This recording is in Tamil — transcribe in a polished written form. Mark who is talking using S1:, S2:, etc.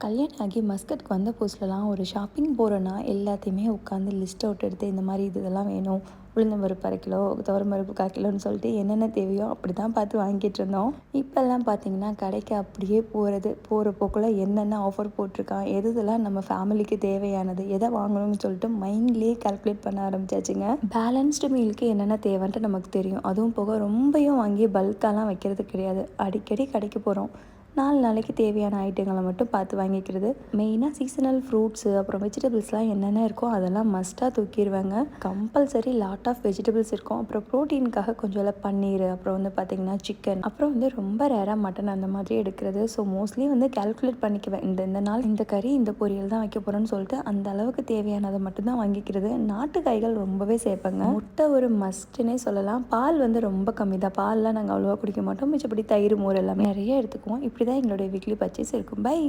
S1: கல்யாணம் ஆகி மஸ்கட்க்கு வந்த புதுசுலலாம் ஒரு ஷாப்பிங் போகிறோன்னா எல்லாத்தையுமே உட்காந்து லிஸ்ட் அவுட் எடுத்து இந்த மாதிரி இதெல்லாம் வேணும், உளுந்தம் பருப்பு 1/2 கிலோ, துவரம் பருப்பு 1/4 கிலோன்னு சொல்லிட்டு என்னென்ன தேவையோ அப்படி தான் பார்த்து வாங்கிட்டு இருந்தோம். இப்போல்லாம் பார்த்தீங்கன்னா கடைக்கு அப்படியே போகிற போக்கில் என்னென்ன ஆஃபர் போட்டிருக்கான், எது இதெல்லாம் நம்ம ஃபேமிலிக்கு தேவையானது, எதை வாங்கணும்னு சொல்லிட்டு மைண்ட்லேயே கால்குலேட் பண்ண ஆரம்பிச்சாச்சுங்க. பேலன்ஸ்டு மீலுக்கு என்னென்ன தேவைன்ட்டு நமக்கு தெரியும். அதுவும் போக ரொம்பையும் வாங்கி பல்காலாம் வைக்கிறது கிடையாது. அடிக்கடி கடைக்கு போகிறோம், 4 நாளைக்கு தேவையான ஐட்டங்களை மட்டும் பார்த்து வாங்கிக்கிறது. மெயினாக சீசனல் ஃப்ரூட்ஸு அப்புறம் வெஜிடபிள்ஸ்லாம் என்னென்ன இருக்கோ அதெல்லாம் மஸ்ட்டாக தூக்கிடுவேங்க. கம்பல்சரி லாட் ஆஃப் வெஜிடபிள்ஸ் இருக்கும். அப்புறம் ப்ரோட்டீனுக்காக கொஞ்சம் பன்னீர், அப்புறம் பார்த்திங்கன்னா சிக்கன், அப்புறம் ரொம்ப ரேராக மட்டன் அந்த மாதிரி எடுக்கிறது. ஸோ மோஸ்ட்லி கால்குலேட் பண்ணிக்குவேன். இந்த நாள் இந்த கறி இந்த பொரியல் தான் வைக்க போகிறேன்னு சொல்லிட்டு அந்த அளவுக்கு தேவையானதை மட்டும்தான் வாங்கிக்கிறது. நாட்டு காய்கள் ரொம்பவே சேர்ப்பேங்க. முட்டை ஒரு மஸ்ட்டுன்னே சொல்லலாம். பால் ரொம்ப கம்மி தான். பால்லாம் நாங்கள் அவ்வளோவா குடிக்க மாட்டோம். மிச்சப்படி தயிர், மோர் எல்லாமே நிறைய எடுத்துக்குவோம். இப்படி தான் எங்களுடைய வீக்லி பர்ச்சேஸ் இருக்கும். பை.